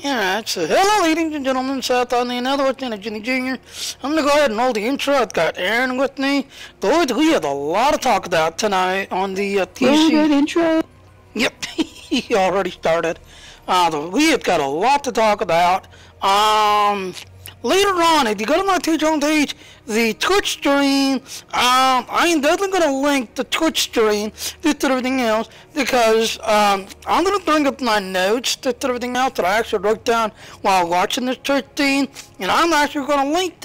Alright, so hello ladies and gentlemen, Seth on the another Lieutenant Jimmy Jr. I'm gonna go ahead and roll the intro. I've got Aaron with me. Boys, we had a lot to talk about tonight on the TC. Good intro. Yep, he already started. We have got a lot to talk about. Later on, if you go to my Twitch homepage, the Twitch stream, I am definitely going to link the Twitch stream to everything else because I'm going to bring up my notes to everything else that I actually wrote down while watching this Twitch stream, and I'm actually going to link,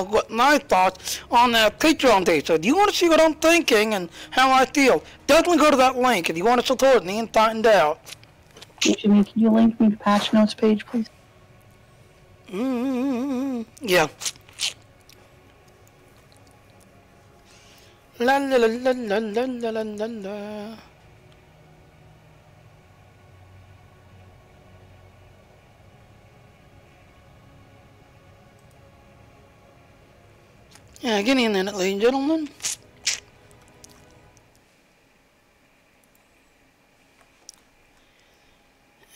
what my thoughts on that Patreon page. So if you want to see what I'm thinking and how I feel, definitely go to that link if you want to support me and find out. Jimmy, can you link me the patch notes page, please? Yeah. La la la la la la la la la. Yeah, get in there, ladies and gentlemen.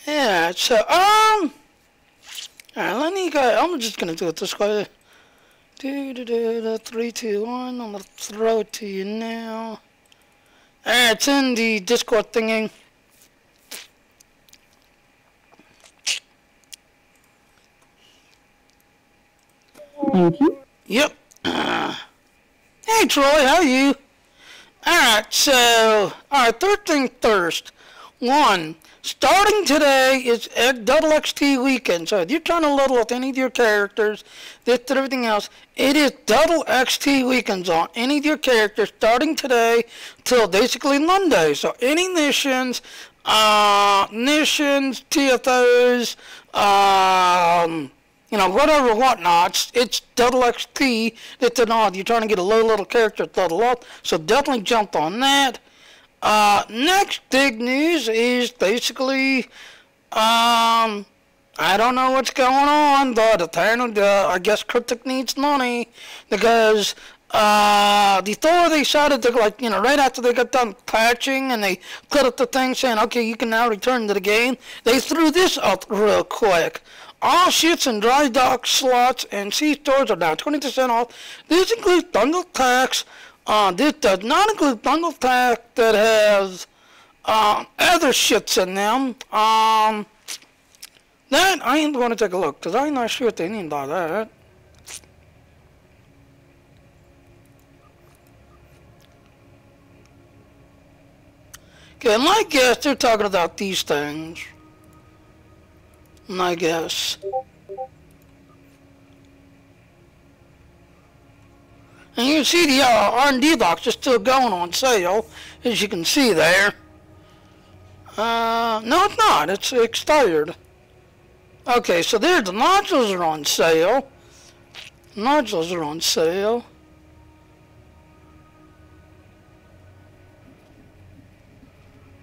Yeah, so, alright, let me go. I'm just gonna do it this way. 3, 2, 1. I'm gonna throw it to you now. Alright, it's in the Discord thingy. Thank you. Yep. Hey Troy, how are you? Alright, so, third thing first. 1. Starting today is double XT weekend, so if you're trying to level with any of your characters, this and everything else, it is double XT weekends on any of your characters starting today till basically Monday. So any missions, TFOs, whatever whatnots, it's double XT. It's an odd. You're trying to get a low level character to level up, so definitely jump on that. Next big news is basically, I don't know what's going on, but apparently, I guess Cryptic needs money, because, before they started to, right after they got done patching, and they put up the thing saying, okay, you can now return to the game, they threw this up real quick. All ships and dry dock slots and sea stores are now 20% off. This includes bundle packs. This does not include bundle pack that has other shits in them. That I am going to take a look because I'm not sure what they mean by that. Okay, my guess they're talking about these things. My guess. And you can see the R&D box is still going on sale, as you can see there. No, it's not. It's expired. Okay, so there, the modules are on sale. Modules are on sale.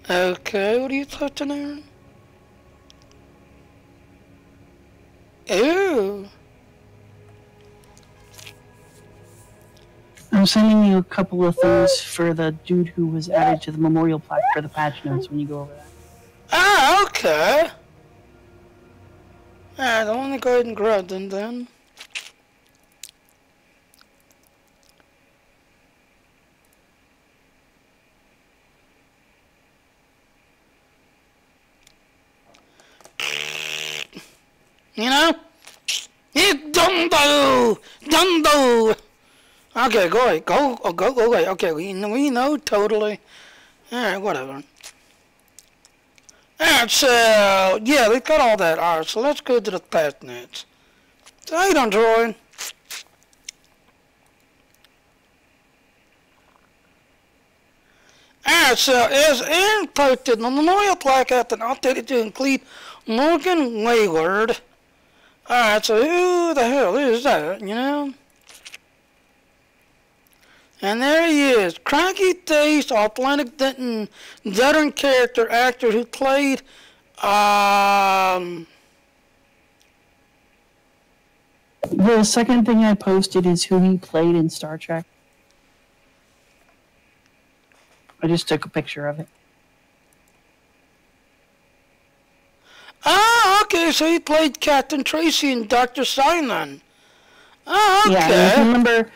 Okay, what are you touching there? Ew. I'm sending you a couple of things for the dude who was added to the memorial plaque for the patch notes when you go over that. Ah, okay. Alright, I want to go ahead and grab them then. You know? It's Dumbo! Dumbo! Okay, go away. Go away. Okay, we know totally. Alright, whatever. Alright, so, yeah, they got all that. Alright, so let's go to the patch notes. So, how you doing, Troy? Alright, so, as Aaron posted, the memorial plaque has been updated to include Morgan Wayward. Alright, so who the hell is that, you know? And there he is, cranky-faced, athletic Denton veteran character actor who played, The second thing I posted is who he played in Star Trek. I just took a picture of it. Oh, Okay, so he played Captain Tracy and Dr. Simon. Oh, okay. Yeah, and if you remember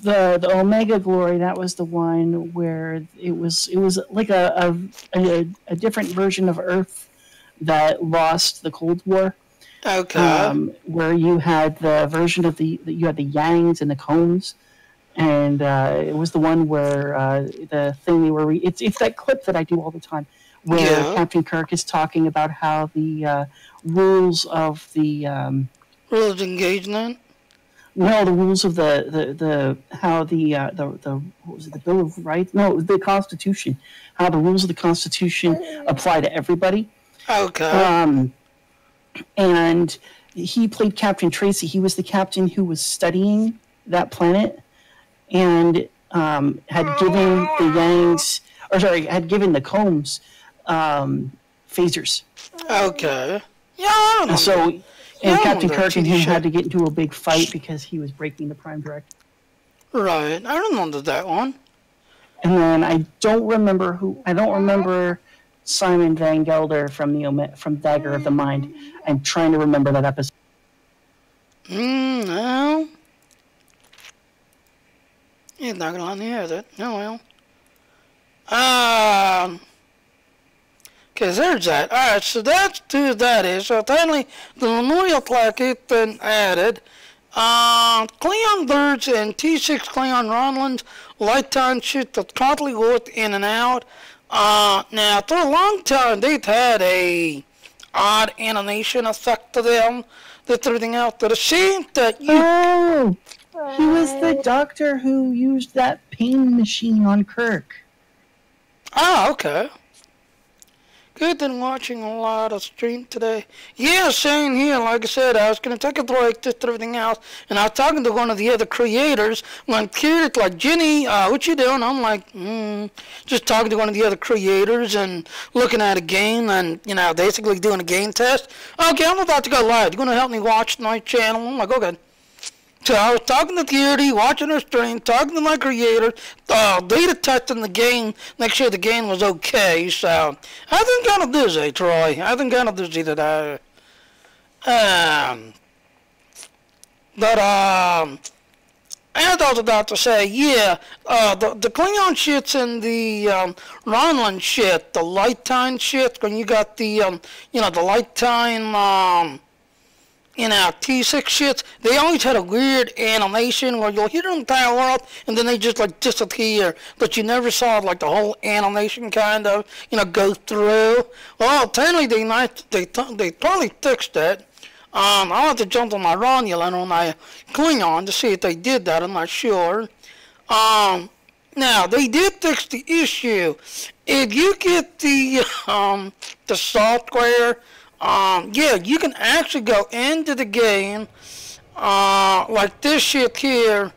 the Omega Glory, that was the one where it was like a different version of Earth that lost the Cold War. Okay. Where you had the version of you had the Yangs and the Combs, and it was the one where the thing they were. It's that clip that I do all the time, where Captain Kirk is talking about how the rules of the rules of engagement. No, the rules of the what was it, the Bill of Rights? No, it was the Constitution. How the rules of the Constitution apply to everybody. Okay. And he played Captain Tracy. He was the captain who was studying that planet and had given the Yangs, had given the Combs phasers. Okay. Yeah. So. And Captain Kirk and him had to get into a big fight because he was breaking the Prime Directive. Right, I remember that one. And then I don't remember Simon Van Gelder from Dagger of the Mind. I'm trying to remember that episode. No. He's not gonna let me hear that. Oh well. Okay, there's that. Alright, so that's who that is. So finally, the memorial plaque has been added. Cleon birds and T6 Cleon Ronlands lifetime shit that constantly goes in and out. Now, for a long time, they've had a odd animation effect to them. That's everything out there. It seems that you... Oh! He was the doctor who used that pain machine on Kirk. Ah, okay. Good than watching a lot of stream today. Yeah, same here. Like I said, I was going to take a break, just everything else. And I was talking to one of the other creators. When I'm curious, like, Jenny, what you doing? I'm like, just talking to one of the other creators and looking at a game and, basically doing a game test. Okay, I'm about to go live. You going to help me watch my channel? I'm like, okay. So I was talking to Curie, watching her stream, talking to my creator, beta testing the game, make sure the game was okay. So I've been kind of busy, Troy. I've been kind of busy today. As I was about to say, yeah, the Klingon shits and the Ronland shit, the lifetime shit, when you got the, the lifetime, T6 shits, they always had a weird animation where you'll hear the entire world and then they just like disappear, but you never saw like the whole animation kind of, go through. Well, apparently they probably fixed it. I'll have to jump on my Romulan on my Klingon to see if they did that, I'm not sure. Now, they did fix the issue. If you get the software, yeah, you can actually go into the game, like this shit here.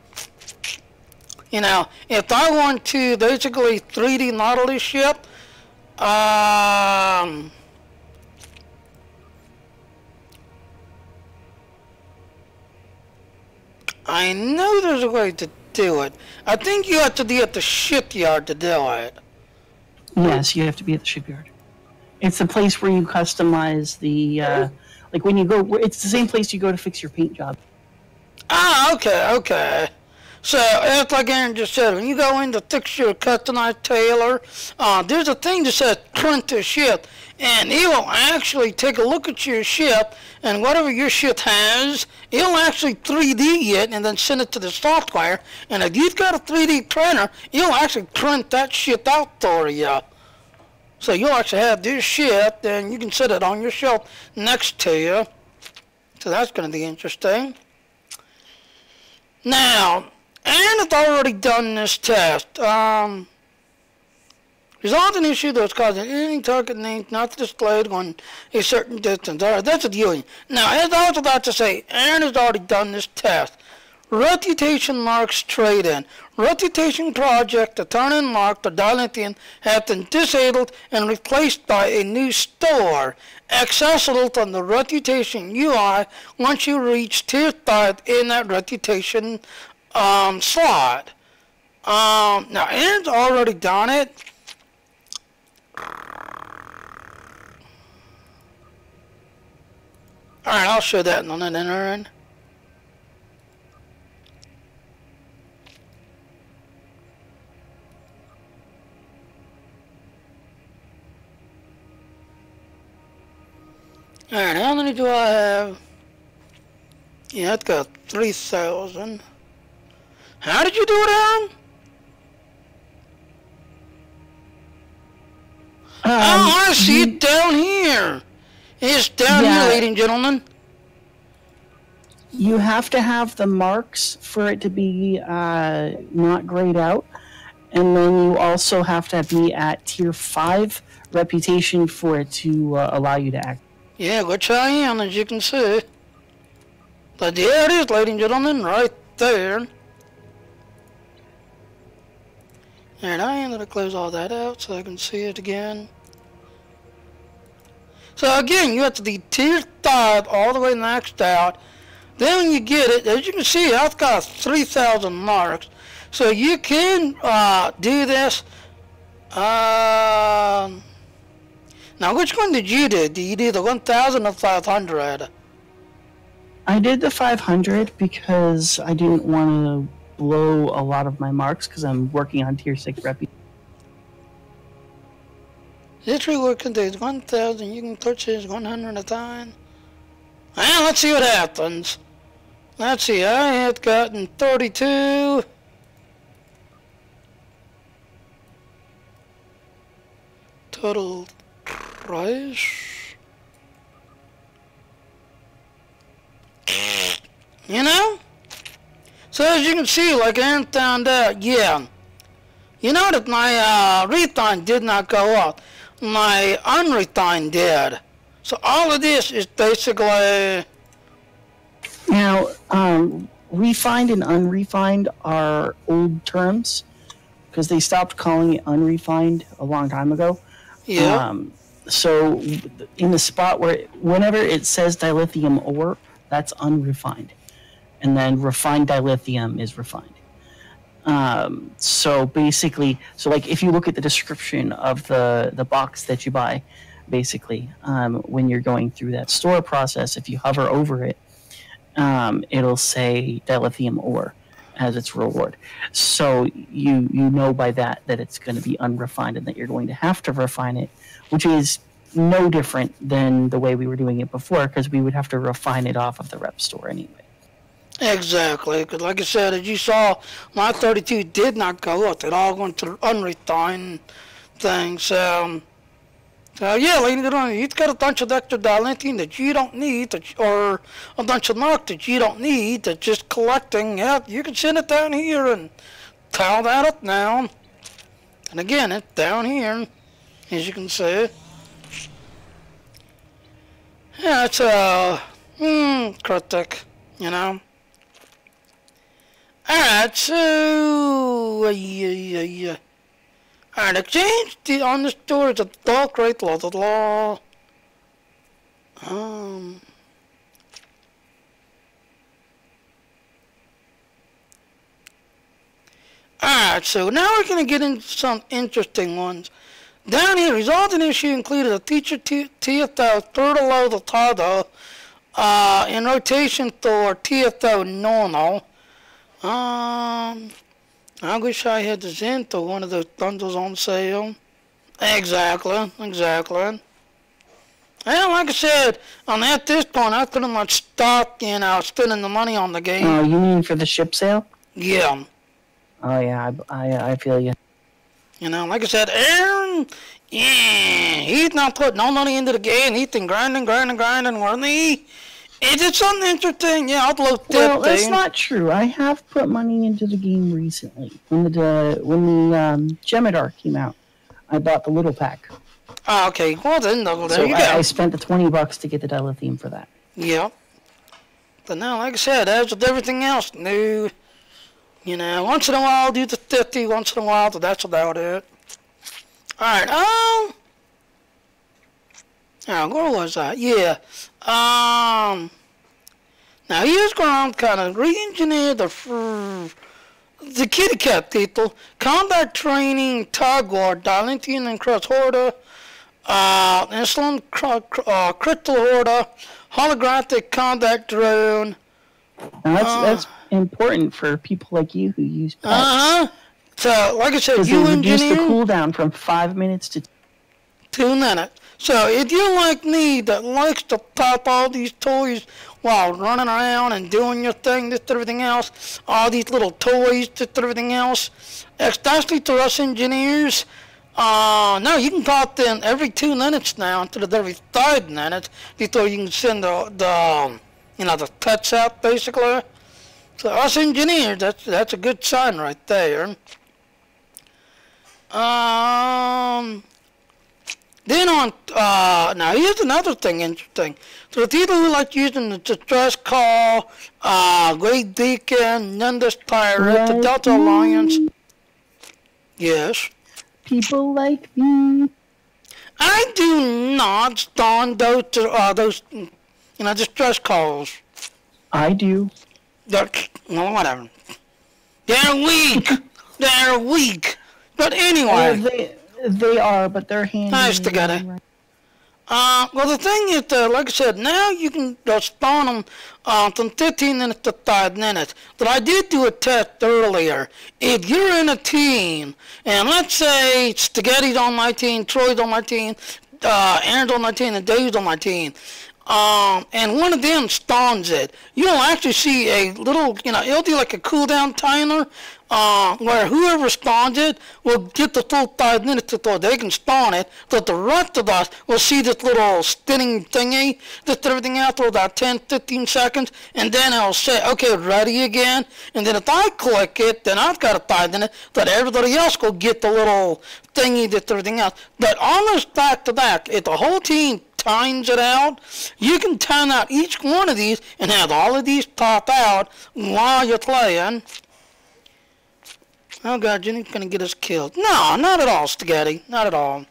If I want to basically 3D model this ship, I know there's a way to do it. I think you have to be at the shipyard to do it. Yes, you have to be at the shipyard. It's the place where you customize the, like when you go, it's the same place you go to fix your paint job. Ah, okay. So, it's like Aaron just said, when you go in to fix your customized tailor, there's a thing that says print to ship, and it will actually take a look at your ship, and whatever your ship has, it'll actually 3D it and then send it to the software, and if you've got a 3D printer, it'll actually print that shit out for you. So you'll actually have this shit, and you can set it on your shelf next to you. So that's going to be interesting. Now, Aaron has already done this test. Resolved an issue that was causing any target name not displayed on a certain distance. Alright, that's what you're doing. Now, as I was about to say, Aaron has already done this test. Reputation marks trade-in. Reputation project, the turn-in mark, the Dilithium, have been disabled and replaced by a new store, accessible from the Reputation UI once you reach Tier 5 in that Reputation slot. Now, Aaron's already done it. Alright, I'll show that on that inner end. Alright, how many do I have? Yeah, it's got 3,000. How did you do it, Aaron? Oh, I see it down here. It's down here, ladies and gentlemen. You have to have the marks for it to be not grayed out. And then you also have to be at tier 5 reputation for it to allow you to act. Yeah, which I am, as you can see. But there it is, ladies and gentlemen, right there. And I am going to close all that out so I can see it again. So again, you have to be tier 5 all the way maxed out. Then when you get it, as you can see, I've got 3,000 marks. So you can do this. Now, which one did you do? Did you do the 1,000 or 500? I did the 500 because I didn't want to blow a lot of my marks because I'm working on tier 6 reputation. Literally working to 1,000, you can purchase 100 at a time. Well, let's see what happens. Let's see, I had gotten 32. Total price. You know? So as you can see, like Aaron found out, yeah. You know that my refine did not go up. My unrefined did. So all of this is basically... Now, refined and unrefined are old terms because they stopped calling it unrefined a long time ago. Yeah. So in the spot where whenever it says dilithium ore, that's unrefined. And then refined dilithium is refined. So basically, so like if you look at the description of the box that you buy, basically, when you're going through that store process, if you hover over it, it'll say dilithium ore as its reward. So you know by that it's going to be unrefined and that you're going to have to refine it, which is no different than the way we were doing it before because we would have to refine it off of the rep store anyway. Exactly, because like I said, as you saw, my 32 did not go up. It all went to unrefined things. So yeah, ladies and gentlemen, you've got a bunch of extra dilithium that you don't need, or a bunch of mark that you don't need, that's just collecting. Yeah, you can send it down here and tile that up now. And again, it's down here, as you can see. Yeah, it's critic, you know. Alright, so yeah. Alright, exchange on the store is a dark rate, blah blah blah. Alright, so now we're gonna get into some interesting ones. Down here, resulting issue included a teacher TFO third below the title in rotation for TFO normal. I wish I had the Zinto, one of those bundles on sale. Exactly. And like I said, at this point, I pretty much stopped, spending the money on the game. Oh, you mean for the ship sale? Yeah. Oh, yeah, I feel you. Like I said, Aaron, he's not putting no money into the game. He's been grinding, wasn't he? Is it something interesting? Yeah, I'll upload that. Well, that's not true. I have put money into the game recently. When the Gemidar came out, I bought the little pack. Oh, okay. Well, then, there so you go. I spent the $20 to get the dilithium for that. Yeah. But now, like I said, as with everything else, new. Once in a while I'll do the 50, once in a while, but that's about it. Alright, where was I? Yeah. Now here's where I'm kind of re-engineered the kitty cat people. Combat training, tug war, dilithium and cross order, insulin crystal order, holographic combat drone. Now that's important for people like you who use pets. So, like I said, you reduce the cooldown from 5 minutes to 2 minutes. So, if you're like me that likes to pop all these toys while running around and doing your thing, this and everything else, all these little toys, this and everything else, especially to us engineers, no, you can pop them every 2 minutes now instead of every 5 minutes before you can send the pets out, basically. So, us engineers, that's a good sign right there. Then now here's another thing interesting. So the people who like using the distress call, Great Beacon, Nundus Pirate, the Delta Alliance. Yes. People like me. I do not spawn those distress calls. I do. Well, whatever. They're weak. They're weak. But anyway. They are, but they're handy. Nice together. Well, the thing is, like I said, now you can spawn them from 15 minutes to 5 minutes. But I did do a test earlier. If you're in a team, and let's say Spaghetti's on my team, Troy's on my team, Aaron's on my team, and Dave's on my team, and one of them spawns it, you'll actually see a little, it'll be like a cooldown timer, where whoever spawns it will get the full 5 minutes before they can spawn it, but the rest of us will see this little spinning thingy, just everything out for about 10, 15 seconds, and then it'll say, okay, ready again, and then if I click it, then I've got a 5 minute, but everybody else will get the little thingy, just everything else. But almost back to back, if the whole team times it out, you can time out each one of these and have all of these pop out while you're playing. Oh God, Jenny's gonna get us killed. No, not at all, Spaghetti. Not at all.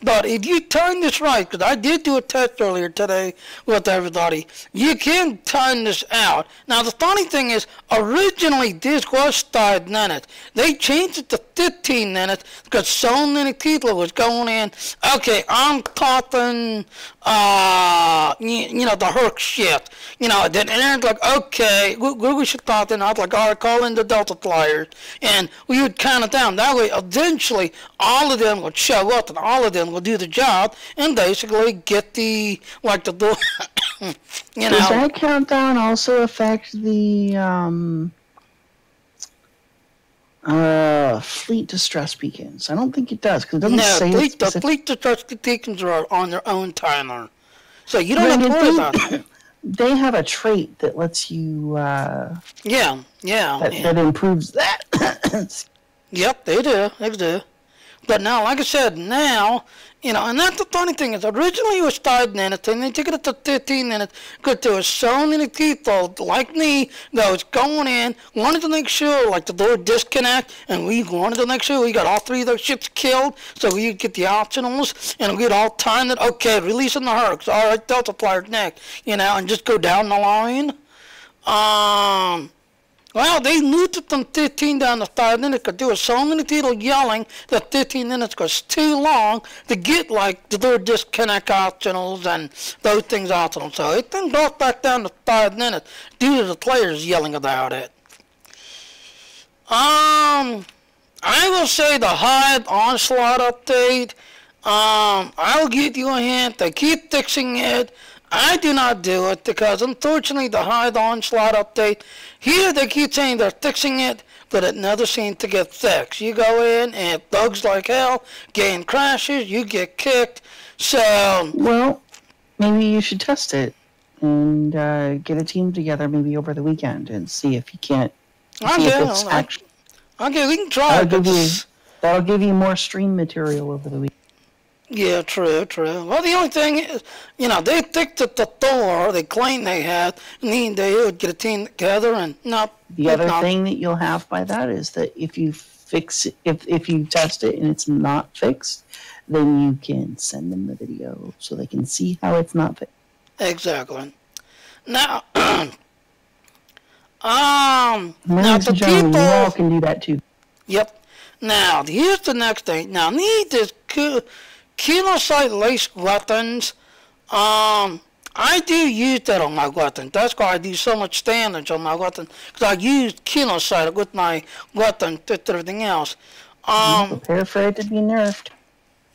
But if you time this right, because I did do a test earlier today with everybody, you can time this out. Now, the funny thing is, originally this was 5 minutes. They changed it to 15 minutes because so many people was going in, okay, I'm popping, the Herc shit. Then Aaron's like, okay, we should pop in. I was like, all right, call in the Delta Flyers. And we would count it down. That way, eventually, all of them would show up and all of them will do the job and basically get the Does that countdown also affect the fleet distress beacons? I don't think it does because it doesn't say the fleet distress beacons are on their own timer, so you don't have to worry about it. They have a trait that lets you that improves that. Yep, they do. But now, like I said, now, and that's the funny thing is originally it was 5 minutes, and they took it up to 15 minutes because there were so many people like me that was going in, wanted to make sure, like the door disconnect, and we wanted to make sure we got all 3 of those ships killed, so we could get the optionals, and we'd all time it, okay, releasing the Hercs, all right, Delta Flyers next, and just go down the line. Well, they moved it from 15 down to 5 minutes because there were so many people yelling that 15 minutes was too long to get, like, the door disconnect optionals and those things optional. So it then brought back down to 5 minutes due to the players yelling about it. I will say the Hive Onslaught update, I'll give you a hint. They keep fixing it. I do not do it because, unfortunately, the Hive Onslaught update, here they keep saying they're fixing it, but it never seems to get fixed. You go in and it bugs like hell, game crashes, you get kicked, so... Well, maybe you should test it and get a team together maybe over the weekend and see if you can't... Okay, we can try it. That'll give you more stream material over the weekend. Yeah, true. Well, the only thing is, they fixed it to Thor, they claimed they had, and then they would get a team together and not... The other thing that you'll have by that is that if you fix it, if you test it and it's not fixed, then you can send them the video so they can see how it's not fixed. Exactly. Now, now the people... You all can do that too. Yep. Now, here's the next thing. Now, need this... Kilocyte lace weapons. I I do use that on my weapon. That's why I do so much damage on my weapon. Because I use Kinosight with my weapon and everything else. Prepare for it to be nerfed.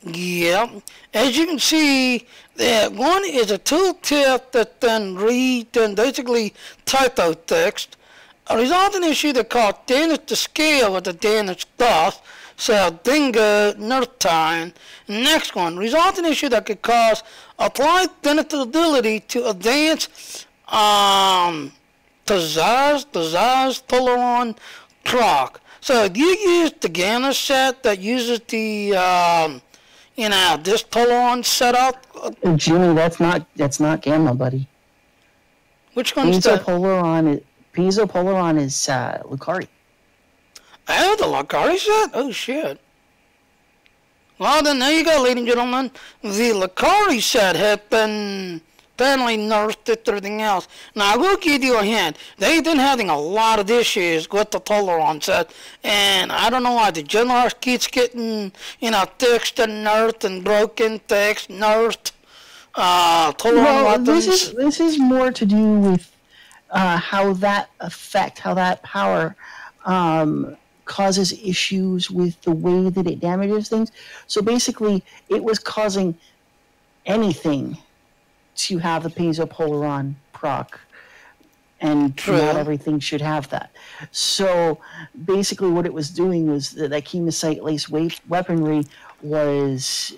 Yeah. As you can see, that one is a tooltip that then reads and basically typo text. A resulting issue that caused damage to scale with the damage does. So dingo, nerf time. Next one, resulting issue that could cause applied ability to advance desires puller on proc. So if you use the Gamma set that uses the this puller on setup. Jimmy, that's not Gamma, buddy. Which one's that? Piezo Polaron is Lucari. Oh, the Lucari set? Oh, shit. Well, then there you go, ladies and gentlemen. The Lucari set has been apparently nerfed and everything else. Now, I will give you a hint. They've been having a lot of issues with the Polaron set, and I don't know why the general keeps getting, text and nerfed and broken text, nerfed. Polaron weapons. This is more to do with how that power causes issues with the way that it damages things. So basically, it was causing anything to have the Piezo Polaron proc, and not everything should have that. So basically, what it was doing was that Chemocyte-laced weaponry was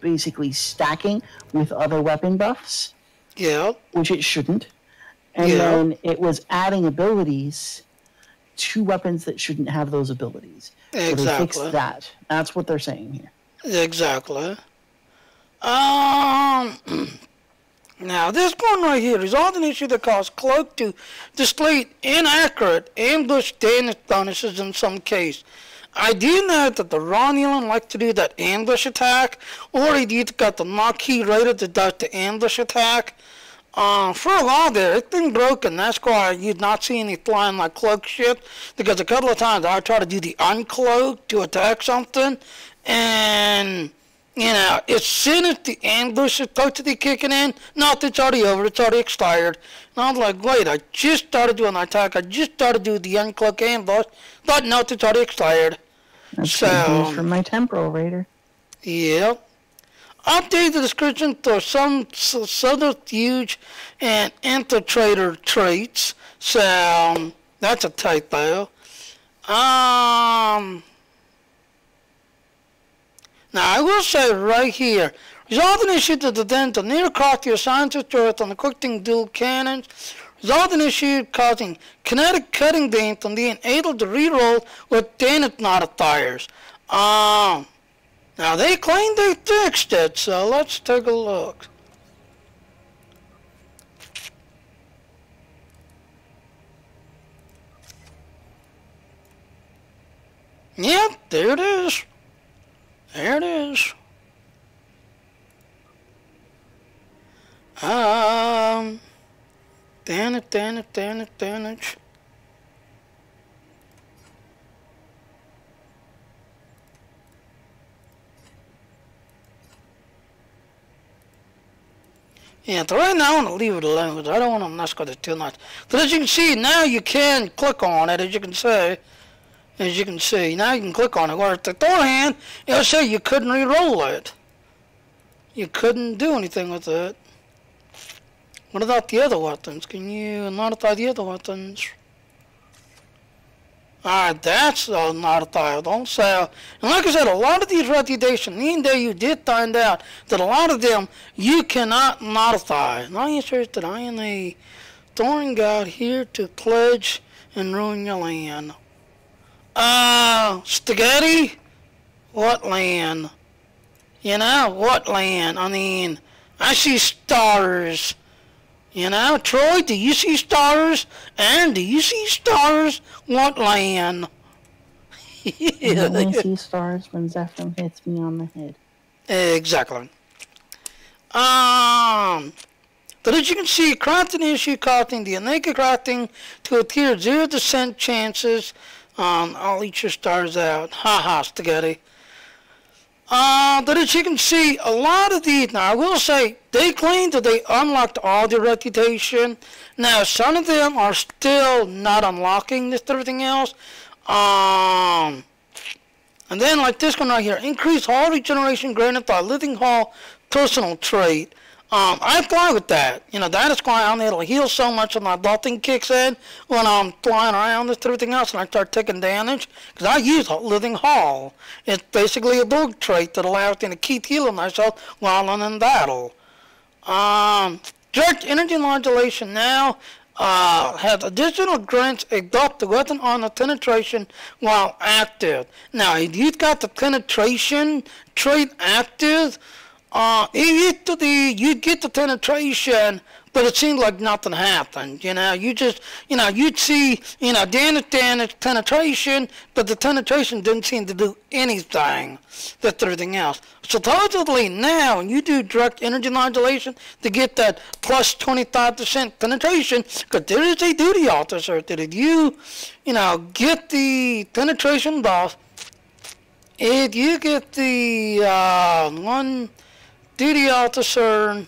basically stacking with other weapon buffs. Yeah. Which it shouldn't. And then it was adding abilities to weapons that shouldn't have those abilities. Exactly. So they fixed that. That's what they're saying here. Exactly. Now, this one right here is all an issue that caused Cloak to display inaccurate ambush damage bonuses in some case. I do know that the Romulan like to do that ambush attack, or he either got the Maquis Raider that does the ambush attack. For a while there, it's been broken. That's why you'd not see any flying like cloak shit. Because a couple of times I tried to do the uncloak to attack something, and as soon as the ambush is supposed to be kicking in, it's already over. It's already expired. And I was like, wait, I just started doing the attack. I just started doing the uncloak ambush. But no, it's already expired. That's good news for my Temporal Raider. Yeah. Update the description for some subterfuge and infiltrator traits. So that's a typo. Now I will say right here, resolve an issue to defend the near cost your scientist turret on equipping dual cannons. Resolve an issue causing kinetic cutting beam from being able to reroll with damage modifiers. Now, they claim they fixed it, so let's take a look. Yep, there it is. There it is. Damn it. Yeah, so right now I'm going to leave it alone because I don't want to mess with it too much. But as you can see, now you can click on it, as you can see. Now you can click on it. Where at the other hand, it'll say you couldn't re-roll it. You couldn't do anything with it. What about the other weapons? Can you modify the other weapons? Alright, that's modifiable. So, and like I said, a lot of these reputations, even though you did find out that a lot of them you cannot modify. Now you says that I am a thorn god here to pledge and ruin your land. Spaghetti? What land? What land? I mean, I see stars. Troy, do you see stars? Aaron, do you see stars? What land? I only see stars when Zephram hits me on the head. Exactly. But as you can see, crafting issue causing the naked crafting to appear 0% chances. I'll eat your stars out. Haha, spaghetti. That as you can see, a lot of these, now I will say, they claim that they unlocked all their reputation. Now, some of them are still not unlocking this everything else. And then like this one right here, increase Hall regeneration granted by Living Hall personal trait. I fly with that. You know, that is why I'm able to heal so much when my thing kicks in when I'm flying around this everything else and I start taking damage. Because I use Living Hall. It's basically a dog trait that allows me to keep healing myself while I'm in battle. Direct energy modulation now has additional grants a buff to weapon armor penetration while active. Now, if you've got the penetration trait active, it used to be you'd get the penetration, but it seemed like nothing happened. You know, you just, you know, you'd see, you know, damage, penetration, but the penetration didn't seem to do anything. That's everything else. Supposedly now, when you do direct energy modulation to get that plus 25% penetration, because there is a duty officer that if you, you know, get the penetration buff, if you get the one duty officer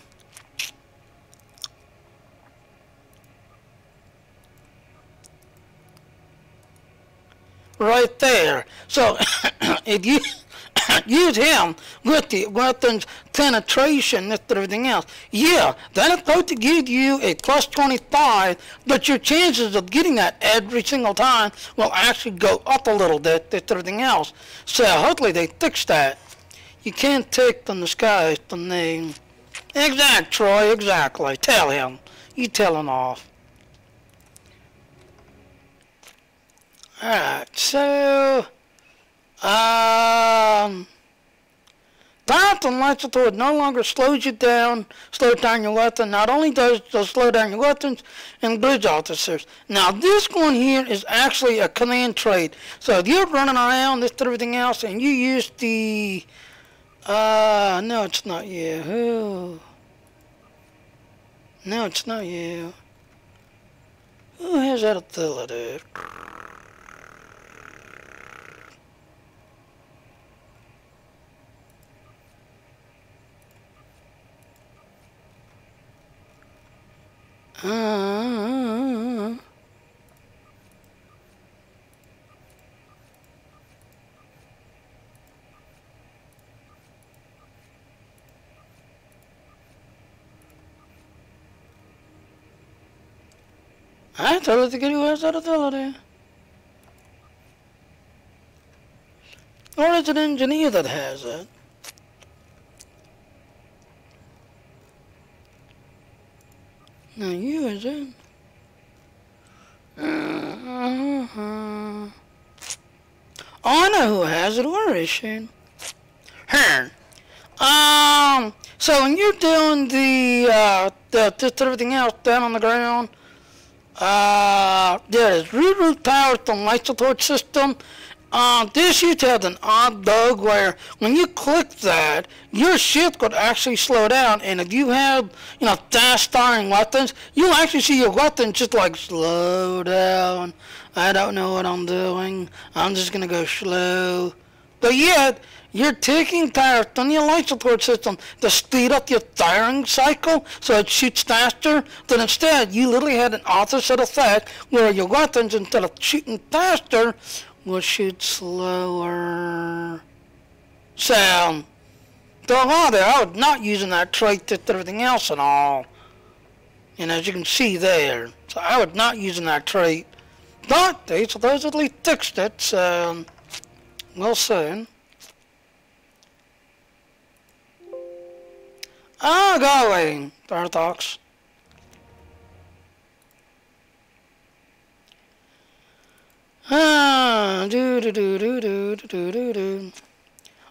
right there. So if you use him with the weapons penetration and everything else, yeah, that is supposed to give you a plus 25, but your chances of getting that every single time will actually go up a little bit and everything else. So hopefully they fix that. You can't take from the skies the name. Exact, Troy, exactly. Tell him. You tell him off. Alright, so Powerful Lysotor no longer slows down your weapon. Not only does it slow down your weapons and bridge officers. Now this one here is actually a command trait. So if you're running around this and everything else and you use the no, it's not you. Who? No, it's not you. Who has that ability? I thought it was the kid who has that ability. Or is it an engineer that has it? No, you is it? Oh, I know who has it. Where is she? Her. So when you're doing just everything else down on the ground, there is reroute power from Lysotor system. This used to have an odd bug where when you click that, your ship could actually slow down, and if you have, you know, fast firing weapons, you'll actually see your weapon just like slow down. I don't know what I'm doing. I'm just gonna go slow. But yet, you're taking power from your life support system to speed up your firing cycle so it shoots faster. But instead, you literally had an opposite effect where your weapons, instead of shooting faster, will shoot slower. So, I was not using that trait to everything else and all. And as you can see there, so I was not using that trait. But they supposedly fixed it, so we'll see. Oh, golly, Barthox.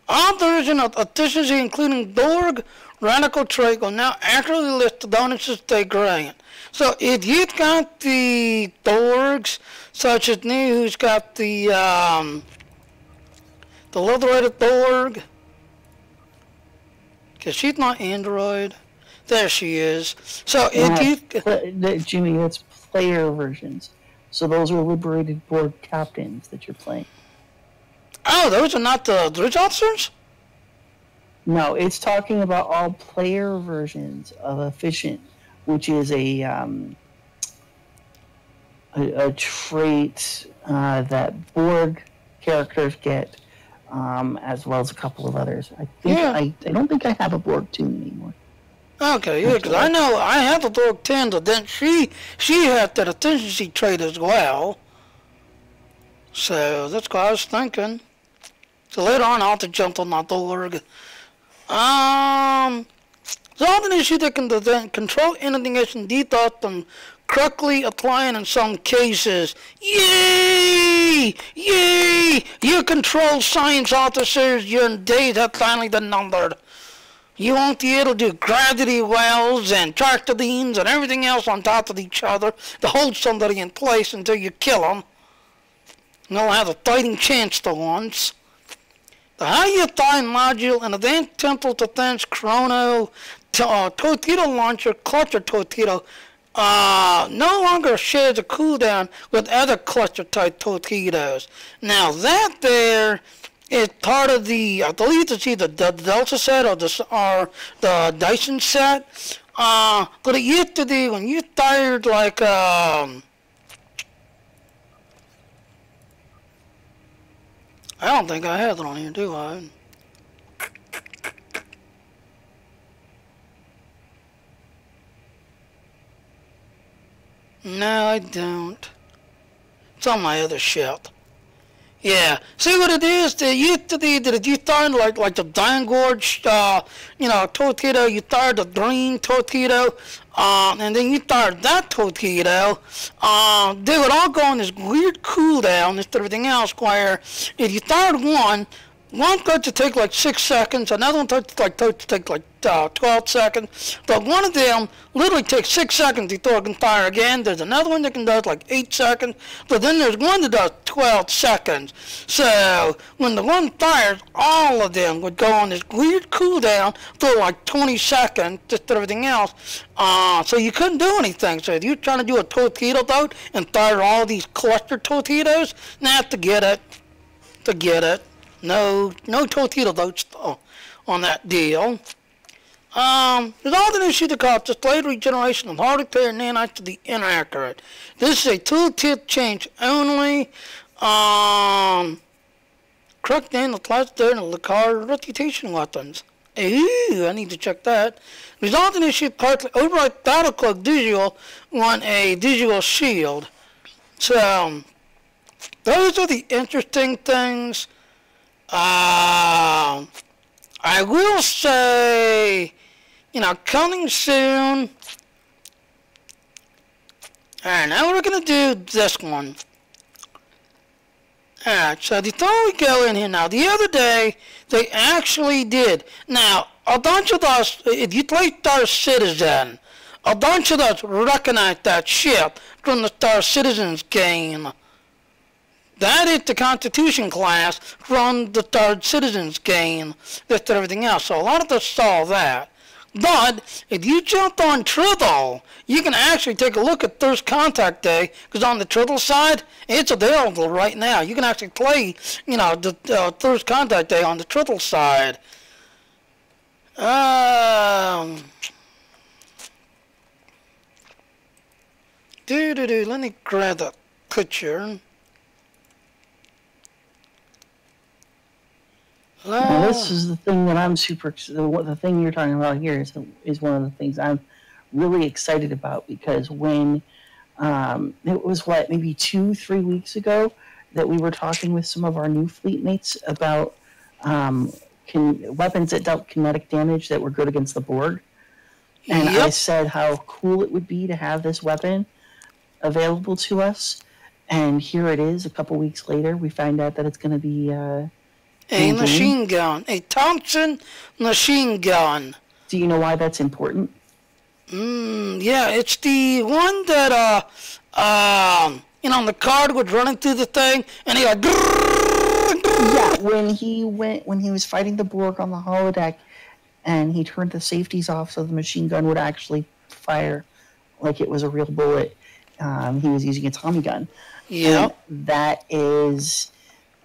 All version of efficiency, including Borg radical trait, will now accurately list the bonuses they grant. So if you've got the Borgs, such as me, who's got the leather-rated Borg, because she's not Android. There she is. So if you... Jimmy, that's player versions. So those are liberated Borg captains that you're playing. Oh, those are not the bridge officers? No, it's talking about all player versions of Efficient, which is a trait that Borg characters get, as well as a couple of others. I think Yeah. I don't think I have a Borg tune anymore. Okay, yeah, because I know I have the Borg 10, but then she had that efficiency trait as well. So that's what I was thinking. So later on, I'll have to jump on that Borg. There's often an issue that can control anything else and DDoS them correctly applying in some cases. Yay! Yay! You control science officers, your days have finally been numbered. You won't be able to do gravity wells and trampolines and everything else on top of each other to hold somebody in place until you kill them. You'll have a fighting chance for once. The high-time module and advanced temporal defense chrono torpedo launcher cluster torpedo no longer shares a cooldown with other cluster-type torpedoes. Now that there is part of the, I believe it's either the Delta set or the Dyson set. But it used to be when you fired like I don't think I have it on here, do I? No, I don't. It's on my other ship. Yeah. See what it is? It used to be that if you fired like the Diamond Gorge, torpedo, you fired the green torpedo, and then you fired that torpedo, they would all go on this weird cooldown and everything else where if you fired one got to take like 6 seconds, another one to take like 12 seconds, but one of them literally takes 6 seconds before it can fire again. There's another one that can do like 8 seconds, but then there's one that does 12 seconds. So when the one fires, all of them would go on this weird cooldown for like 20 seconds, just everything else. So you couldn't do anything. So if you're trying to do a torpedo boat and fire all these cluster torpedoes, now forget it. No torpedo boats on that deal. There's often an issue that causes delayed regeneration of hard repair nanites to be inaccurate. This is a tooltip change only. Correct name applies to the car reputation weapons. Ooh, I need to check that. There's often an issue partly override battle cloak visual on a visual shield. So those are the interesting things. I will say, coming soon. Alright, now we're going to do this one. Alright, so before we go in here now, the other day, they actually did. Now, a bunch of us, if you play Star Citizen, a bunch of us recognize that ship from the Star Citizens game. That is the Constitution class from the Star Citizens game. That's everything else. So a lot of us saw that. But if you jump on Triple, you can actually take a look at First Contact Day, because on the Triple side, it's available right now. You can actually play, the First Contact Day on the Triple side. Let me grab that picture. Now, this is the thing that I'm the thing you're talking about here is one of the things I'm really excited about, because when it was maybe 2-3 weeks ago that we were talking with some of our new fleet mates about weapons that dealt kinetic damage that were good against the Borg, and I said how cool it would be to have this weapon available to us, and here it is. A couple weeks later, we find out that it's going to be a machine gun, a Thompson machine gun. Do you know why that's important? Yeah, it's the one that the card was running through the thing, and he like. Yeah, when he was fighting the Borg on the holodeck, and he turned the safeties off so the machine gun would actually fire like it was a real bullet. He was using a Tommy gun. Yeah, that is.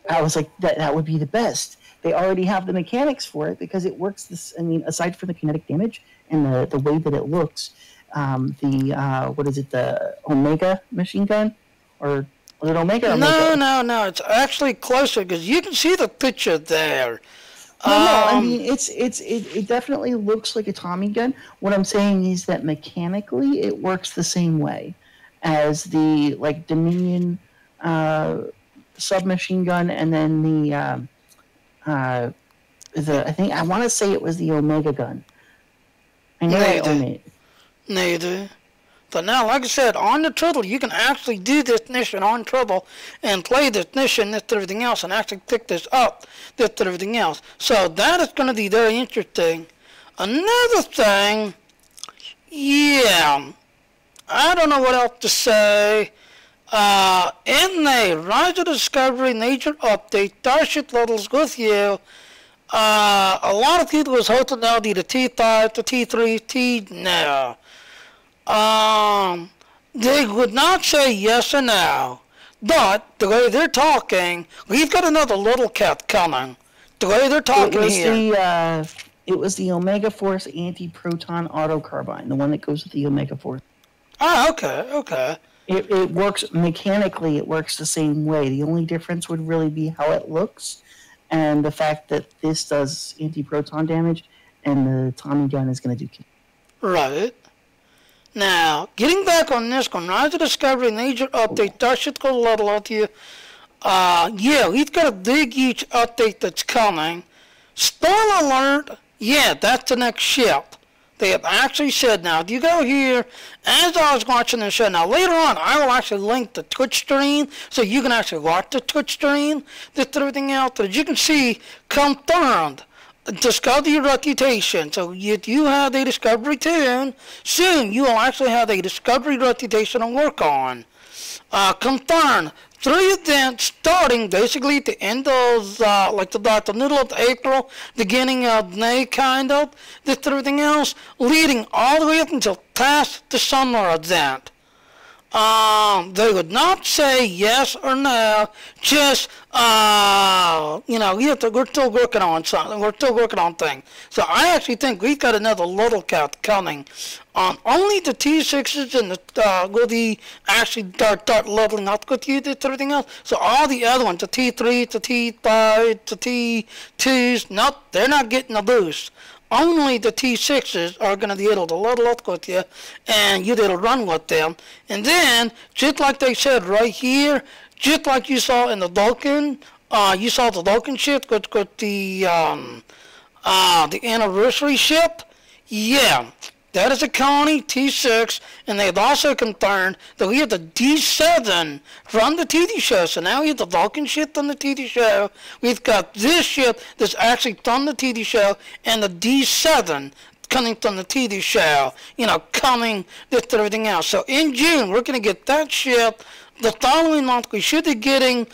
I was like, that would be the best. they already have the mechanics for it because it works. Aside from the kinetic damage and the way that it looks, what is it? The Omega machine gun, or was it Omega? Or No. It's actually closer because you can see the picture there. It definitely looks like a Tommy gun. What I'm saying is that mechanically it works the same way as the Dominion submachine gun, and then I think I want to say it was the Omega gun. I know I own it. Neither. But now, like I said, on the Turtle, you can actually do this mission on Turtle and play this mission, this and everything else, and actually pick this up, this and everything else. So that is going to be very interesting. Another thing, I don't know what else to say. In the Rise of Discovery Nature Update, Starship Levels with you, a lot of people was hoping now the T5, the T3, no. They would not say yes or no, but the way they're talking, we've got another little cat coming. The way they're talking it was the Omega Force anti-proton auto carbine, the one that goes with the Omega Force. Ah, okay. It works mechanically. It works the same way. The only difference would really be how it looks, and the fact that this does anti-proton damage, and the Tommy gun is going to do. Right. Now, getting back on this one, Rise of Discovery Major Update, Starship go level out here. We've got a big, huge update that's coming. Spoiler alert, that's the next ship. They have actually said now, if you go here, as I was watching the show, now later on, I will actually link the Twitch stream, so you can actually watch the Twitch stream, this and everything else. But as you can see, confirmed. Discovery reputation. So if you have a Discovery tune, soon you will actually have a Discovery reputation to work on. Confirmed. 3 events starting basically at the end of, the middle of April, beginning of May, kind of, this and everything else, leading all the way up until past the summer event. They would not say yes or no, just, we're still working on something, we're still working on things. So I actually think we've got another little cat coming. Only the T6s and the, will be actually start leveling up with you, this and everything else. So all the other ones, the T3, the T5, the T2s, nope, they're not getting a boost. Only the T6s are going to be able to level up with you, and you'll be able to run with them. And then, just like they said right here, just like you saw in the Vulcan, you saw the Vulcan ship with the anniversary ship. That is a Colony T6, and they've also confirmed that we have the D7 from the TV show. So now we have the Vulcan ship from the TV show. We've got this ship that's actually from the TV show, and the D7 coming from the TV show, coming this and everything else. So in June, we're going to get that ship. The following month, we should be getting,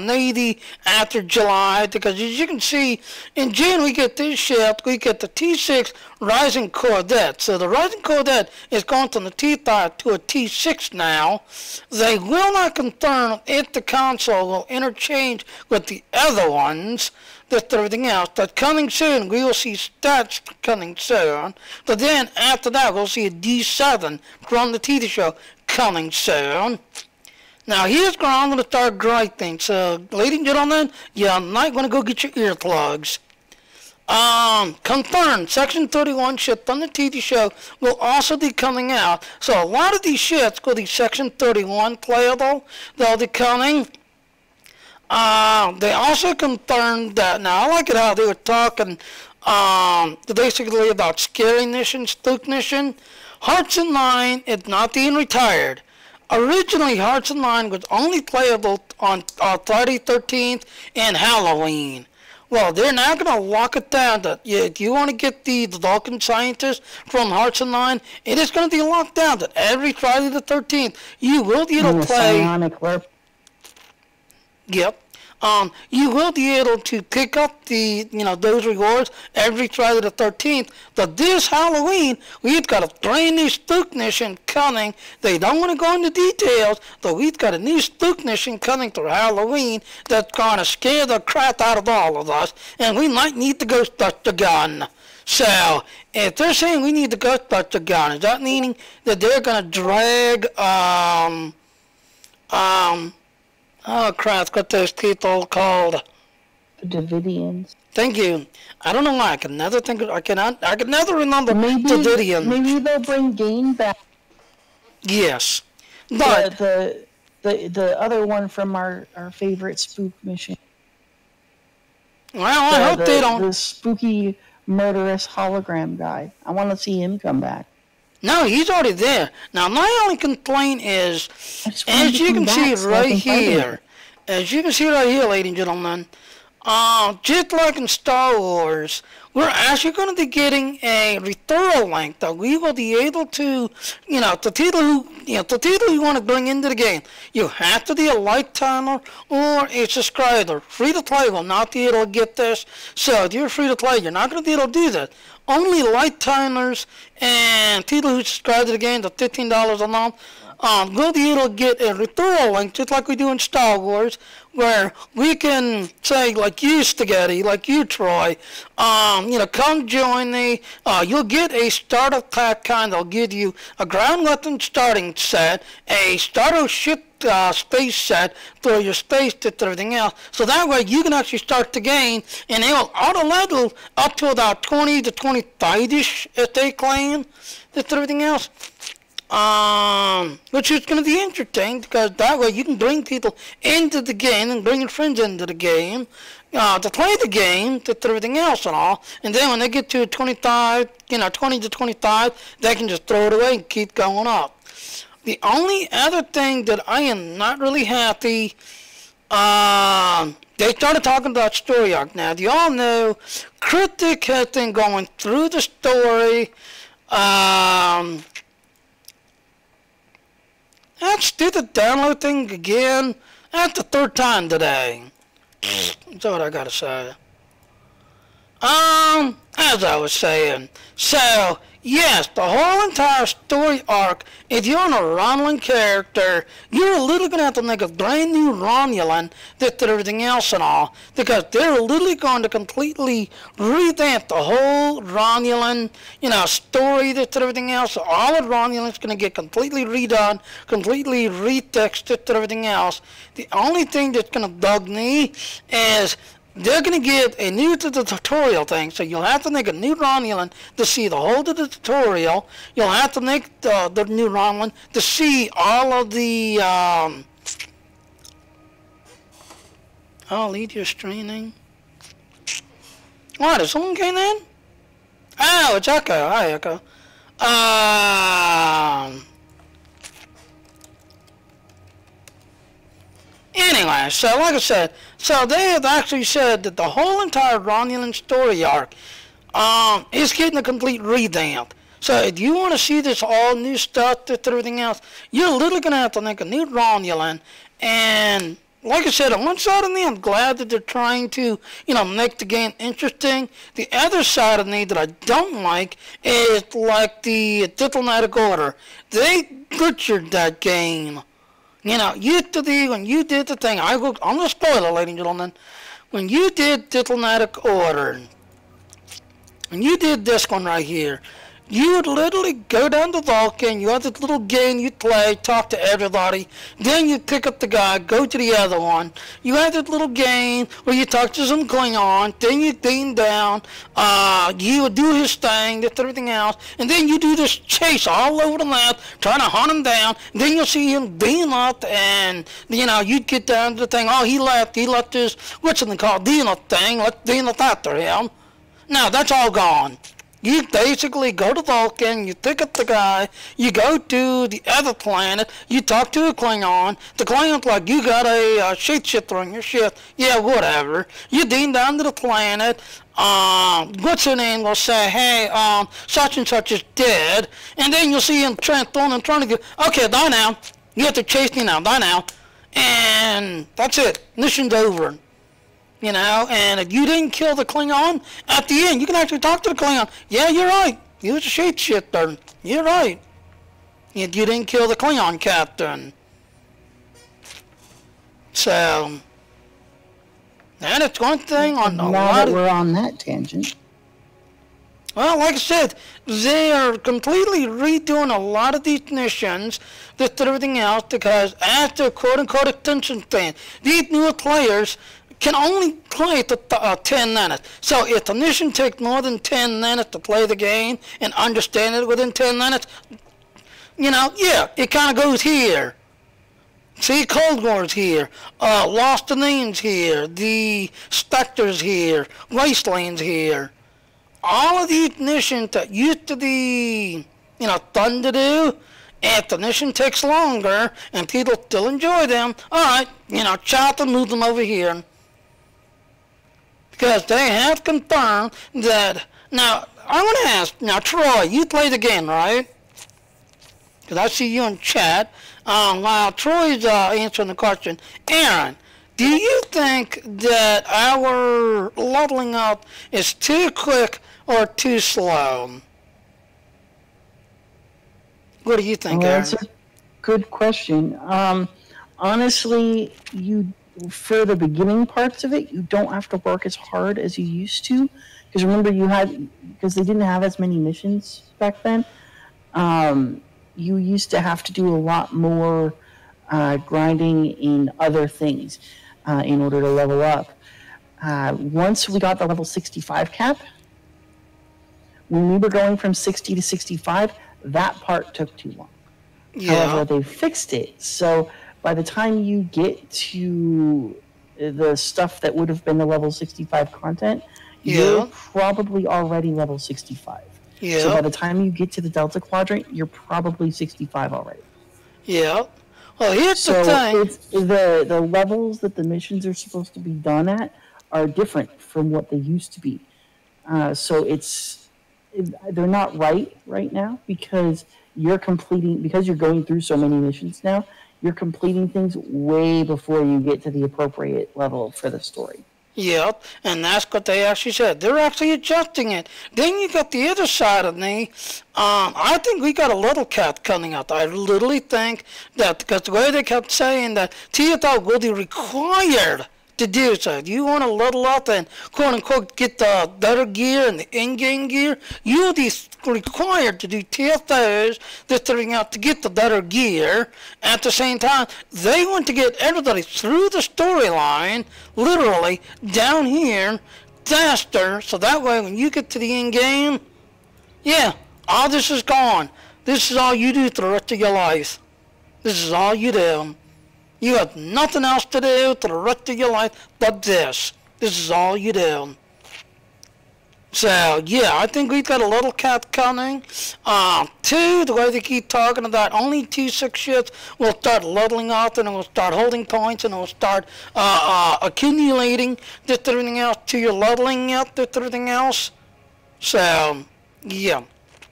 maybe after July, because as you can see, in June we get this ship, we get the T6 Rising Corvette. So the Rising Corvette is going from the T5 to a T6 now. They will not confirm if the console will interchange with the other ones, this and everything else, but coming soon, we will see stats coming soon. But then after that, we'll see a D7 from the TV show coming soon. Now here's where I'm going to start griping. So, ladies and gentlemen, you're not going to go get your earplugs. Confirmed, Section 31 ship from the TV show will also be coming out. So a lot of these ships will be Section 31 playable. They'll be coming. They also confirmed that, now I like it how they were talking basically about scary mission, spook mission. Hearts and Mind is not being retired. Originally, Hearts and Mind was only playable on Friday 13th and Halloween. Well, they're now going to lock it down that if you want to get the Vulcan scientist from Hearts and Mind, it is going to be locked down that every Friday the 13th, you will be able to play. Yep. You will be able to pick up the, those rewards every Friday the 13th. But this Halloween, we've got a brand new spook mission coming. They don't want to go into details, but we've got a new spook mission coming for Halloween that's going to scare the crap out of all of us. And we might need the Ghostbuster gun. So, if they're saying we need the Ghostbuster gun, is that meaning that they're going to drag, oh crap, what those people called? The Davidians. Thank you. I don't know why. I can never remember Davidian. Maybe they'll bring Gain back. Yes. But the other one from our favorite spook mission. Well, I hope they don't. The spooky murderous hologram guy. I want to see him come back. No, he's already there. Now, my only complaint is, as you can see right here, ladies and gentlemen, just like in Star Wars, we're actually going to be getting a referral link that we will be able to, the people who want to bring into the game. You have to be a lifetimer or a subscriber. Free to play will not be able to get this. So if you're free to play, you're not going to be able to do that. Only lifetimers and people who subscribe to the game, the $15 a month, will be able to get a referral link, just like we do in Star Wars, where we can say, like you, Spaghetti, like you, Troy, come join me. You'll get a starter pack kind. They'll give you a ground weapon starting set, a starter ship space set for your space to everything else. So that way you can actually start the game, and they will auto level up to about 20 to 25-ish, if they claim, to everything else. Which is going to be interesting, because that way you can bring people into the game and bring your friends into the game to play the game, to everything else and all. And then when they get to 25, 20 to 25, they can just throw it away and keep going up. The only other thing that I am not really happy, they started talking about story arc. Now, do you all know, Critic has been going through the story. Let's do the download thing again. That's the third time today. That's what I gotta say. As I was saying, so, yes, the whole entire story arc, if you're an Romulan character, you're literally going to have to make a brand new Romulan that everything else and all, because they're literally going to completely revamp the whole Romulan, story that everything else. All of Romulan's going to get completely redone, completely retexted to everything else. The only thing that's going to bug me is they're going to get a new to the tutorial thing, so you'll have to make a new Romulan to see the whole of the tutorial. You'll have to make the new Romulan to see all of the, lead your streaming. What, is someone came in? Oh, it's Echo. Hi, Echo. Anyway, so like I said, so they have actually said that the whole entire Romulan story arc is getting a complete revamp. So if you want to see this all new stuff and everything else, you're literally going to have to make a new Romulan. And like I said, on one side of me, I'm glad that they're trying to, make the game interesting. The other side of me that I don't like is like the Diplomatic Order. They butchered that game. Used to be, when you did the thing, I'm going to spoil it, ladies and gentlemen. When you did Diplomatic Order, when you did this one right here, you would literally go down to Vulcan, you have this little game you play, talk to everybody, then you pick up the guy, go to the other one. You have this little game where you talk to some Klingon, then you beam down, you do his thing, everything else, and then you do this chase all over the map, trying to hunt him down, and then you'll see him beam up, and, you'd get down to the thing, he left his, what's it called, Dino thing, let's Dino after him. Now, that's all gone. You basically go to Vulcan, you pick up the guy, you go to the other planet, you talk to a Klingon, the Klingon's like, you got a shapeshifter on your ship, yeah, whatever. You beam down to the planet, what's her name will say, hey, such and such is dead, and then you'll see him transform and trying to go, okay, die now, you have to chase me now, die now. and that's it. Mission's over. You know, and if you didn't kill the Klingon, at the end, you can actually talk to the Klingon. Yeah, you're right. You was a shapeshifter. You're right. You didn't kill the Klingon captain. So, that is one thing on a now lot that of... we're on that tangent. Well, like I said, they are completely redoing a lot of these missions, just everything else, because as the quote-unquote attention span, these newer players can only play to 10 minutes. So if the mission takes more than 10 minutes to play the game and understand it within 10 minutes, you know, yeah, it kind of goes here. See, Cold War's here, Lost Domain's here, the Spectre's here, Wasteland's here. All of these missions that used to be, you know, fun to do, if the mission takes longer and people still enjoy them, alright, you know, try to move them over here. Because they have confirmed that... Now, I want to ask, now Troy, you played the game, right? Because I see you in chat. While Troy's answering the question, Aaron, do you think that our leveling up is too quick or too slow? What do you think, Aaron? That's a good question. Honestly, for the beginning parts of it, you don't have to work as hard as you used to. Because remember, because they didn't have as many missions back then, you used to have to do a lot more grinding in other things in order to level up. Once we got the level 65 cap, when we were going from 60 to 65, that part took too long. Yeah. However, they fixed it. So by the time you get to the stuff that would have been the level 65 content, you're probably already level 65. Yeah. So by the time you get to the Delta Quadrant, you're probably 65 already. Yeah. Well, here's the thing. The levels that the missions are supposed to be done at are different from what they used to be. So they're not right now because you're going through so many missions now. You're completing things way before you get to the appropriate level for the story. Yep, and that's what they actually said. They're actually adjusting it. Then you got the other side of me. I think we got a little cat coming out. I literally think that, because the way they kept saying that TFL will be required to do so. If you want to level up and quote-unquote get the better gear and the in-game gear, you'll be required to do TFOs, this thing out to get the better gear. At the same time, they want to get everybody through the storyline, literally, down here, faster, so that way when you get to the in-game, yeah, all this is gone. This is all you do for the rest of your life. This is all you do. You have nothing else to do for the rest of your life but this. This is all you do. So, yeah, I think we've got a little cat coming. Two, the way they keep talking about only T6 ships will start leveling up and it will start holding points and it will start accumulating just everything else to your leveling up, just everything else. So, yeah,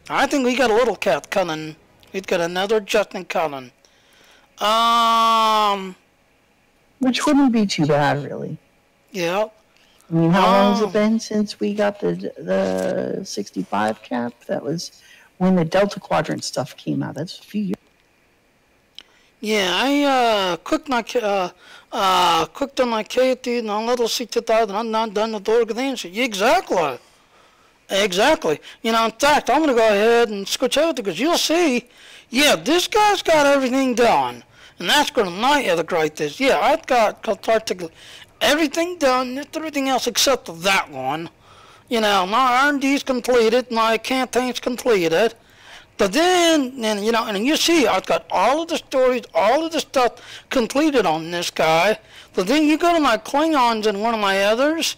I think we got a little cat coming. We've got another adjustment coming. Which wouldn't be too bad, really. Yeah. I mean, how long has it been since we got the 65 cap? That was when the Delta Quadrant stuff came out. That's a few years. Yeah, I cooked on my KT and on little 60,000. I'm not done with the organization. Exactly. You know, in fact, I'm going to go ahead and switch over because you'll see, yeah, this guy's got everything done. And that's going to not integrate this. Yeah, I've got particularly everything done, everything else except that one. You know, my R&D's completed, my campaign's completed. But then, and you know, and you see, I've got all of the stories, all of the stuff completed on this guy. But then you go to my Klingons and one of my others.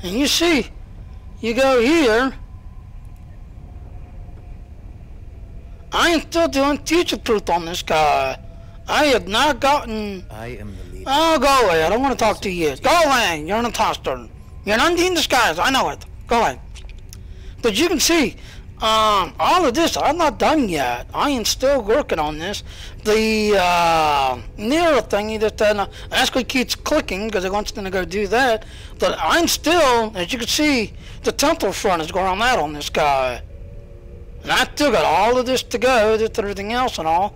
And you see, you go here, I I am still doing teacher truth on this guy. I have not gotten... I am the leader. Oh, go away. I don't want to talk to you. Go away. You're an imposter. You're an in disguise. I know it. Go away. But you can see, all of this, I'm not done yet. I am still working on this. The mirror thingy that actually keeps clicking because it wants to go do that. But I'm still, as you can see, the temple front is going on that on this guy. And I still got all of this to go, just everything else and all.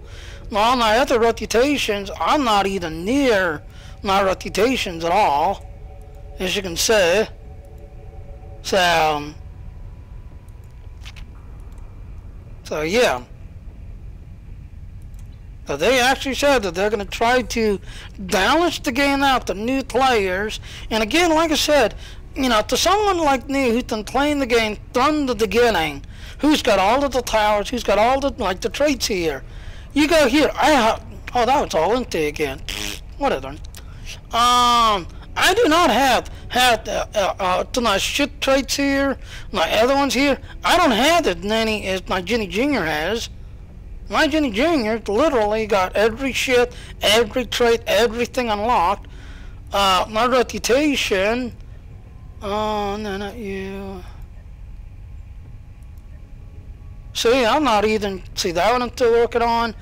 All my other reputations, I'm not even near my reputations at all, as you can see. So yeah. But they actually said that they're going to try to balance the game out to new players. And again, like I said, you know, to someone like me who's been playing the game from the beginning, who's got all of the towers, who's got all the, like, the traits here. You go here, oh, that was all empty again. Whatever. I do not have my shit traits here, my other ones here. I don't have as many as my Jenny Jr. has. My Jenny Jr. literally got every shit, every trait, everything unlocked. My reputation, no, not you. See, I'm not even, see that one I'm still working on.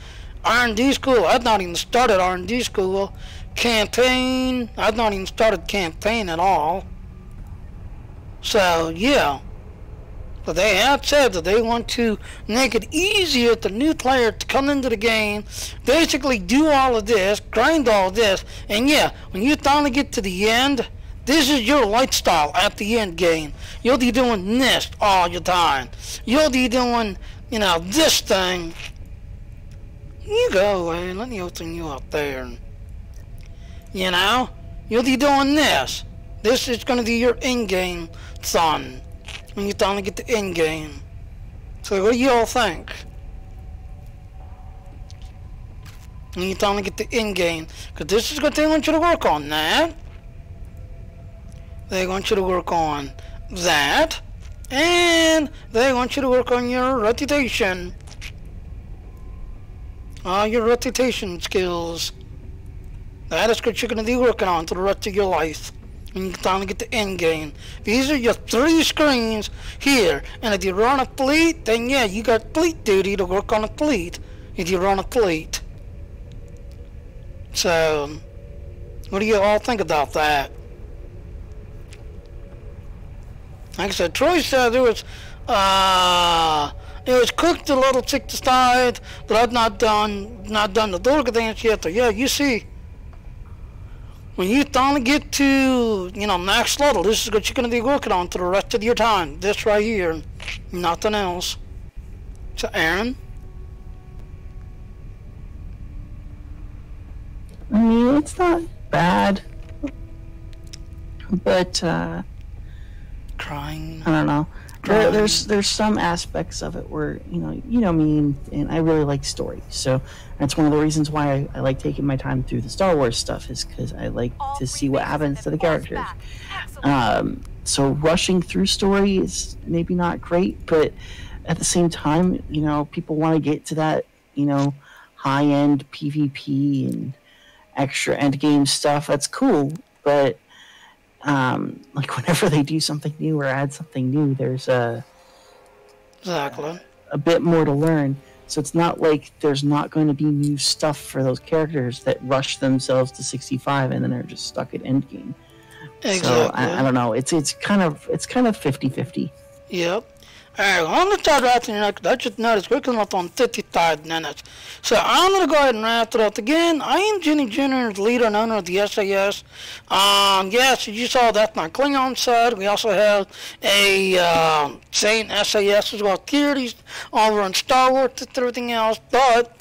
R&D school, I've not even started R&D school. Campaign, I've not even started campaign at all. So, yeah. But they have said that they want to make it easier for new players to come into the game, basically do all of this, grind all this, and yeah, when you finally get to the end, this is your lifestyle at the end game. You'll be doing this all your time. You'll be doing, you know, this thing. You go away, let me open you up there. You know, you'll be doing this. This is going to be your in-game fun when you finally get the in-game. So what do you all think? When you finally get the in-game. Because this is what they want you to work on, that. They want you to work on that. And they want you to work on your reputation. All your reputation skills. That is what you're going to be working on for the rest of your life. And you can finally get the end game. These are your 3 screens here. And if you run a fleet, then yeah, you got fleet duty to work on a fleet. If you run a fleet. So, what do you all think about that? Like I said, Troy said it was cooked a little tick to side, but I've not done the Dorga dance yet. So yeah, you see. When you finally get to, you know, max level, this is what you're going to be working on for the rest of your time. This right here. Nothing else. So, Aaron? I mean, it's not bad. But, crying. I don't know. There's some aspects of it where, you know me, and I really like story. So that's one of the reasons why I like taking my time through the Star Wars stuff, is because I like to see what happens to the characters. So rushing through story is maybe not great, but at the same time, you know, people want to get to that, you know, high-end PvP and extra endgame stuff. That's cool, but like whenever they do something new or add something new, there's exactly a bit more to learn. So it's not like there's not going to be new stuff for those characters that rush themselves to 65 and then are just stuck at endgame. Exactly. So I don't know. It's kind of 50-50. Yep. Alright, I'm going to start wrapping it up. I just noticed we're coming up on 55 minutes. So I'm going to go ahead and wrap it up. Again, I am Jenny Jr., leader and owner of the SAS. Yes, you saw that's my Klingon side. We also have a same SAS as well. Theories over on Star Wars and everything else. But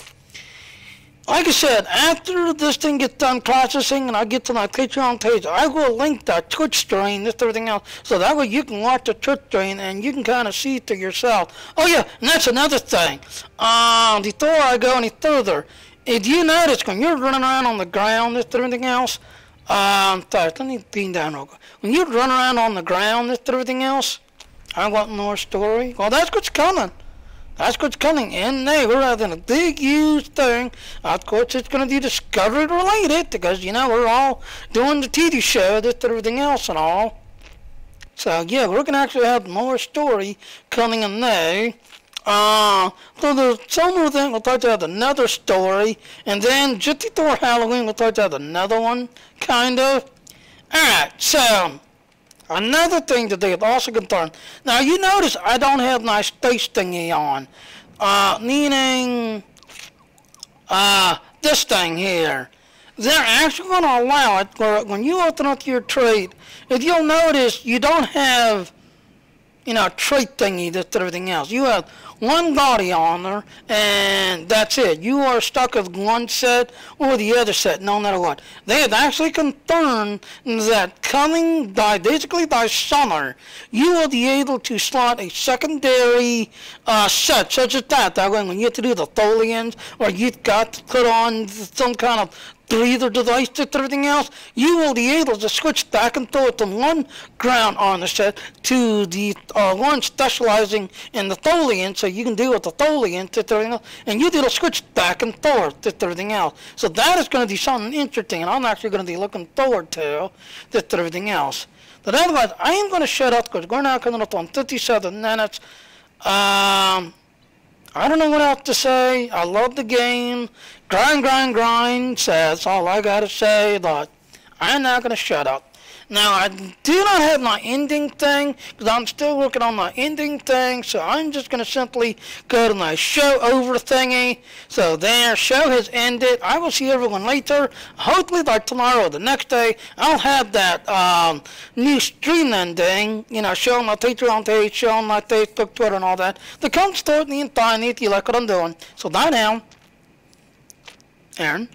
like I said, after this thing gets done processing and I get to my Patreon page, I will link that Twitch stream, this everything else, so that way you can watch the Twitch stream and you can kind of see it to yourself. Oh yeah, and that's another thing. Before I go any further, if you notice when you're running around on the ground, this everything else, sorry, let me beam down real quick. When you run around on the ground, this everything else, I want more story. Well, that's what's coming. That's what's coming in there. We're having a big, huge thing. Of course, it's going to be Discovery related because, you know, we're all doing the TV show, this, everything else and all. So, yeah, we're going to actually have more story coming in there. So there's some more thing, we'll talk about another story. And then, just before Halloween, we'll talk about another one, kind of. Alright, so, another thing that they have also confirmed. Now, you notice I don't have my space thingy on. Meaning, this thing here. They're actually going to allow it where when you open up your trait, if you'll notice, you don't have, you know, trait thingy, this, everything else. You have one body on there, and that's it. You are stuck with one set or the other set, no matter what. They have actually confirmed that coming by, basically by summer, you will be able to slot a secondary set, such as that. That way, when you have to do the Tholians, or you've got to put on some kind of breather device to everything else, you will be able to switch back and forth from one ground on the set to the one specializing in the Tholian, so you can deal with the Tholian to everything else, and you'll be able to switch back and forth to everything else. So that is going to be something interesting, and I'm actually going to be looking forward to everything else. But otherwise, I am going to shut up because we're now coming up on 57 minutes. I don't know what else to say. I love the game. Grind, grind, grind. So that's all I got to say, but I'm not going to shut up. Now, I do not have my ending thing, because I'm still working on my ending thing, so I'm just going to simply go to my show over thingy. So there, show has ended. I will see everyone later. Hopefully by tomorrow or the next day, I'll have that new stream ending, you know, show on my Patreon page, show on my Facebook, Twitter, and all that. The comes toward me and find me if you like what I'm doing. So bye now. Aaron?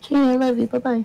Okay, I love you. Bye-bye.